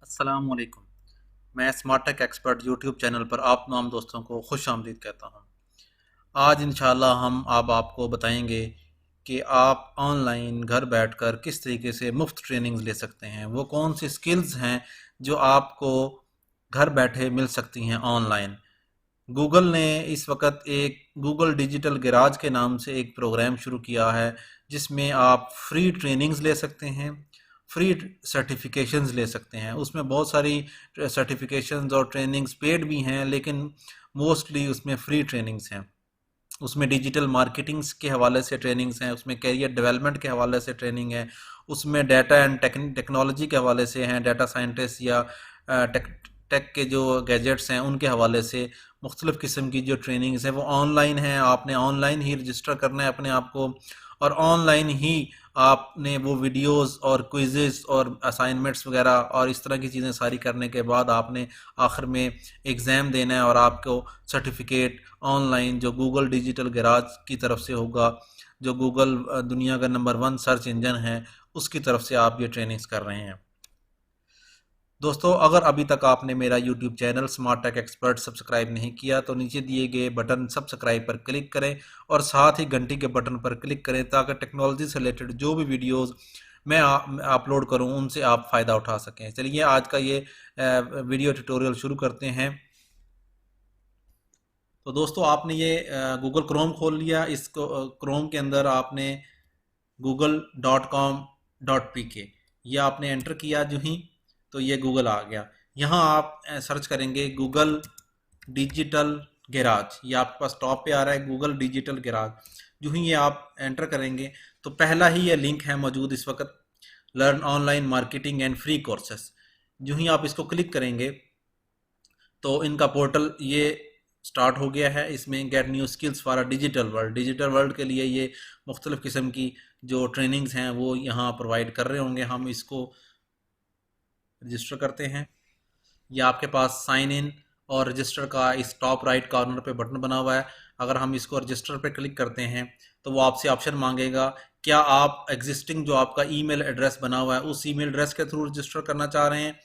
अस्सलाम वालेकुम। मैं smart tech expert YouTube channel पर आप तमाम दोस्तों को खुश आमदीद कहता हूँ। आज इंशाल्लाह हम अब आपको बताएंगे कि आप ऑनलाइन घर बैठकर किस तरीके से मुफ्त ट्रेनिंग्स ले सकते हैं। वो कौन सी स्किल्स हैं जो आपको घर बैठे मिल सकती हैं ऑनलाइन। गूगल ने इस वक्त एक गूगल डिजिटल गैराज के नाम से एक प्रोग्राम शुरू किया है जिसमें आप फ्री ट्रेनिंग्स ले सकते हैं, फ्री सर्टिफिकेशंस ले सकते हैं। उसमें बहुत सारी सर्टिफिकेशंस और ट्रेनिंग्स पेड भी हैं, लेकिन मोस्टली उसमें फ्री ट्रेनिंग्स हैं। उसमें डिजिटल मार्केटिंग्स के हवाले से ट्रेनिंग्स हैं, उसमें कैरियर डेवलपमेंट के हवाले से ट्रेनिंग है, उसमें डाटा एंड टेक्नोलॉजी के हवाले से हैं, डाटा साइंटिस्ट या टेक टेक के जो गैजेट्स हैं उनके हवाले से मुख्तलिफ़ किस्म की जो ट्रेनिंग्स हैं वो ऑनलाइन हैं। आपने ऑनलाइन ही रजिस्टर करना है अपने आप को, और ऑनलाइन ही आपने वो वीडियोस और क्विज़ेस और असाइनमेंट्स वगैरह और इस तरह की चीज़ें सारी करने के बाद आपने आखिर में एग्ज़ाम देना है और आपको सर्टिफिकेट ऑनलाइन जो गूगल डिजिटल गैराज की तरफ से होगा, जो गूगल दुनिया का नंबर 1 सर्च इंजन है, उसकी तरफ से आप ये ट्रेनिंग्स कर रहे हैं। दोस्तों, अगर अभी तक आपने मेरा YouTube channel smart tech expert subscribe नहीं किया तो नीचे दिए गए बटन सब्सक्राइब पर क्लिक करें और साथ ही घंटी के बटन पर क्लिक करें ताकि टेक्नोलॉजी से रिलेटेड जो भी वीडियोस मैं अपलोड करूं उनसे आप फ़ायदा उठा सकें। चलिए आज का ये वीडियो ट्यूटोरियल शुरू करते हैं। तो दोस्तों, आपने ये गूगल क्रोम खोल लिया। इसको क्रोम के अंदर आपने google.com.pk ये आपने एंटर किया जो ही, तो ये गूगल आ गया। यहाँ आप सर्च करेंगे गूगल डिजिटल गैराज, ये आपके पास टॉप पे आ रहा है गूगल डिजिटल गैराज। जो ही ये आप एंटर करेंगे तो पहला ही ये लिंक है मौजूद इस वक्त, learn online marketing and free courses. जो ही आप इसको क्लिक करेंगे तो इनका पोर्टल ये स्टार्ट हो गया है। इसमें get new skills for a digital world के लिए ये मुख्तलिफ़ किस्म की जो ट्रेनिंग्स हैं वो यहाँ प्रोवाइड कर रहे होंगे। हम इसको रजिस्टर करते हैं। ये आपके पास साइन इन और रजिस्टर का इस टॉप राइट कॉर्नर पे बटन बना हुआ है। अगर हम इसको रजिस्टर पे क्लिक करते हैं तो वो आपसे ऑप्शन मांगेगा, क्या आप एग्जिस्टिंग जो आपका ईमेल एड्रेस बना हुआ है उस ईमेल एड्रेस के थ्रू रजिस्टर करना चाह रहे हैं,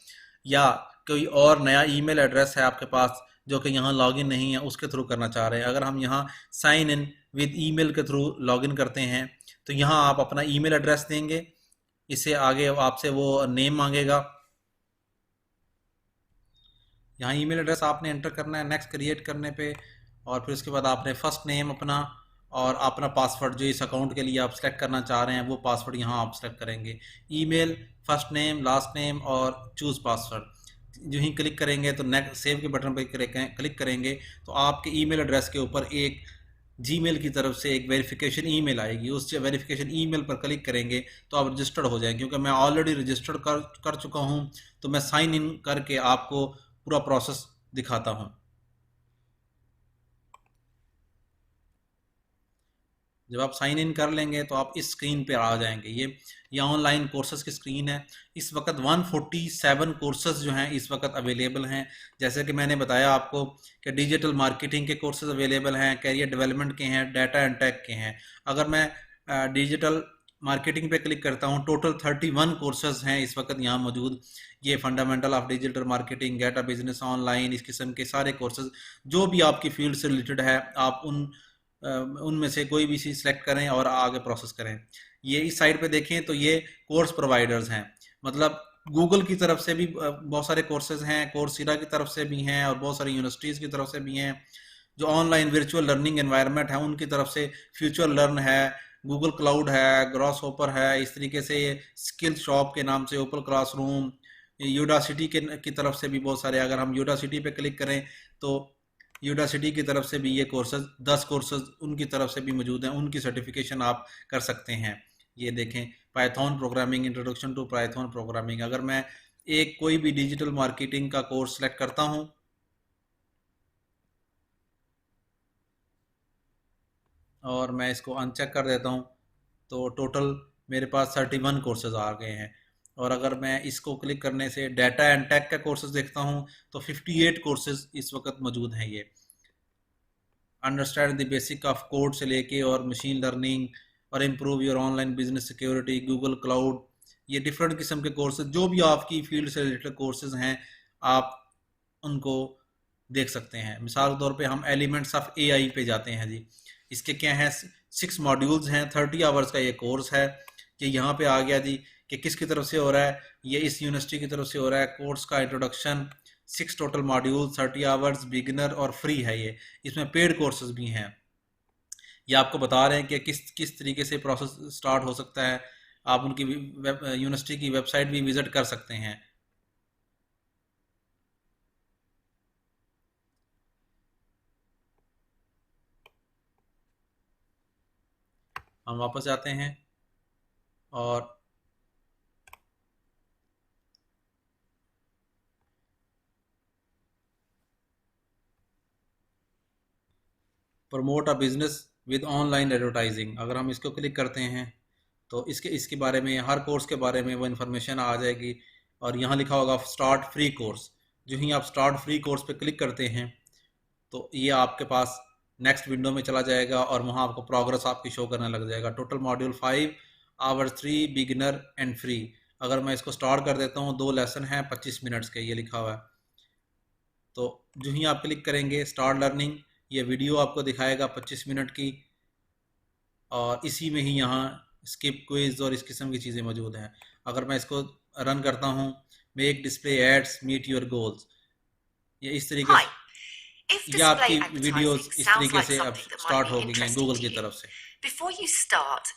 या कोई और नया ईमेल एड्रेस है आपके पास जो कि यहाँ लॉगिन नहीं है उसके थ्रू करना चाह रहे हैं। अगर हम यहाँ साइन इन विद ईमेल के थ्रू लॉगिन करते हैं तो यहाँ आप अपना ईमेल एड्रेस देंगे। इससे आगे आपसे वो नेम मांगेगा। यहाँ ईमेल एड्रेस आपने एंटर करना है नेक्स्ट क्रिएट करने पे, और फिर उसके बाद आपने फर्स्ट नेम अपना और अपना पासवर्ड जो इस अकाउंट के लिए आप सेलेक्ट करना चाह रहे हैं वो पासवर्ड यहाँ आप सेलेक्ट करेंगे। Email, first name, last name और चूज़ पासवर्ड जो ही क्लिक करेंगे तो नेक्स्ट सेव के बटन पर क्लिक करेंगे तो आपके ईमेल एड्रेस के ऊपर एक जीमेल की तरफ से एक वेरिफिकेशन ईमेल आएगी। उस वेरिफिकेशन ईमेल पर क्लिक करेंगे तो आप रजिस्टर्ड हो जाएंगे। क्योंकि मैं ऑलरेडी रजिस्टर्ड कर चुका हूँ तो मैं साइन इन करके आपको पूरा प्रोसेस दिखाता हूँ। जब आप साइन इन कर लेंगे तो आप इस स्क्रीन पे आ जाएंगे। ये ऑनलाइन कोर्सेज की स्क्रीन है। इस वक्त 147 कोर्सेज जो हैं इस वक्त अवेलेबल हैं। जैसे कि मैंने बताया आपको कि डिजिटल मार्केटिंग के कोर्सेज अवेलेबल हैं, कैरियर डेवलपमेंट के हैं, डाटा एंड टेक के हैं। अगर मैं डिजिटल मार्केटिंग पे क्लिक करता हूँ, टोटल 31 कोर्सेज हैं इस वक्त यहाँ मौजूद। ये fundamental of digital marketing, get a business online, इस किस्म के सारे कोर्सेज जो भी आपकी फील्ड से रिलेटेड है आप उनमें से कोई भी चीज़ सेलेक्ट करें और आगे प्रोसेस करें। ये इस साइड पे देखें तो ये कोर्स प्रोवाइडर्स हैं, मतलब गूगल की तरफ से भी बहुत सारे कोर्सेज हैं, कोर्सेरा की तरफ से भी हैं और बहुत सारी यूनिवर्सिटीज़ की तरफ से भी हैं। जो ऑनलाइन वर्चुअल लर्निंग एनवायरनमेंट है उनकी तरफ से फ्यूचर लर्न है, गूगल क्लाउड है, ग्रॉस होपर है, इस तरीके से ये स्किल शॉप के नाम से ओपन क्लासरूम, यूडासिटी की तरफ से भी बहुत सारे। अगर हम यूडासिटी पे क्लिक करें तो यूडासिटी की तरफ से भी ये कोर्सेज 10 कोर्सेज उनकी तरफ से भी मौजूद हैं, उनकी सर्टिफिकेशन आप कर सकते हैं। ये देखें, Python programming, introduction to Python programming. अगर मैं एक कोई भी डिजिटल मार्केटिंग का कोर्स सेलेक्ट करता हूँ और मैं इसको अनचेक कर देता हूँ तो टोटल मेरे पास 31 कोर्सेज आ गए हैं। और अगर मैं इसको क्लिक करने से डाटा एंड टेक का कोर्सेज देखता हूँ तो 58 कोर्सेज इस वक्त मौजूद हैं। ये understand the basic of code से लेके और मशीन लर्निंग और improve your online business security, Google cloud, ये डिफरेंट किस्म के कोर्सेज, जो भी आपकी फील्ड से रिलेटेड कोर्सेज हैं, आप उनको देख सकते हैं। मिसाल के तौर पे हम एलिमेंट्स ऑफ एआई पे जाते हैं जी। इसके क्या हैं, 6 मॉड्यूल्स हैं, 30 आवर्स का ये कोर्स है। कि यहाँ पे आ गया जी कि किसकी तरफ से हो रहा है, ये इस यूनिवर्सिटी की तरफ से हो रहा है। कोर्स का introduction, 6 total module, 30 hours, beginner और फ्री है ये। इसमें पेड कोर्सेज भी हैं। ये आपको बता रहे हैं कि किस किस तरीके से प्रोसेस स्टार्ट हो सकता है। आप उनकी यूनिवर्सिटी की वेबसाइट भी विजिट कर सकते हैं। हम वापस जाते हैं और promote a business with online advertising, अगर हम इसको क्लिक करते हैं तो इसके बारे में, हर कोर्स के बारे में वो इन्फॉर्मेशन आ जाएगी। और यहाँ लिखा होगा स्टार्ट फ्री कोर्स। जो ही आप स्टार्ट फ्री कोर्स पे क्लिक करते हैं तो ये आपके पास नेक्स्ट विंडो में चला जाएगा और वहाँ आपको प्रोग्रेस आपकी शो करने लग जाएगा। Total module 5, hour 3, beginner and free. अगर मैं इसको स्टार्ट कर देता हूँ, 2 लेसन हैं 25 मिनट्स के, ये लिखा हुआ है। तो जो ही आप क्लिक करेंगे स्टार्ट लर्निंग, ये वीडियो आपको दिखाएगा 25 मिनट की। और इसी में ही यहाँ स्किप क्विज और इस किस्म की चीज़ें मौजूद हैं। अगर मैं इसको रन करता हूँ, make display ads meet your goals, ये इस तरीके से, If ये आपकी display वीडियोस advertising इस sounds तरीके like से अब something that might start be हो गई हैं interesting गूगल to की you, तरफ से। before you start,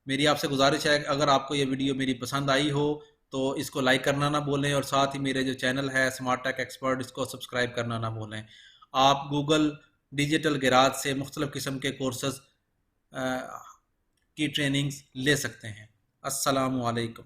मेरी आपसे गुजारिश है कि अगर आपको ये वीडियो मेरी पसंद आई हो तो इसको लाइक करना ना भूलें, और साथ ही मेरे जो चैनल है स्मार्ट टेक एक्सपर्ट, इसको सब्सक्राइब करना ना भूलें। आप गूगल डिजिटल गिराज से मुख्तलिफ़ किस्म के कोर्सेज की ट्रेनिंग्स ले सकते हैं। अस्सलामु अलैकुम।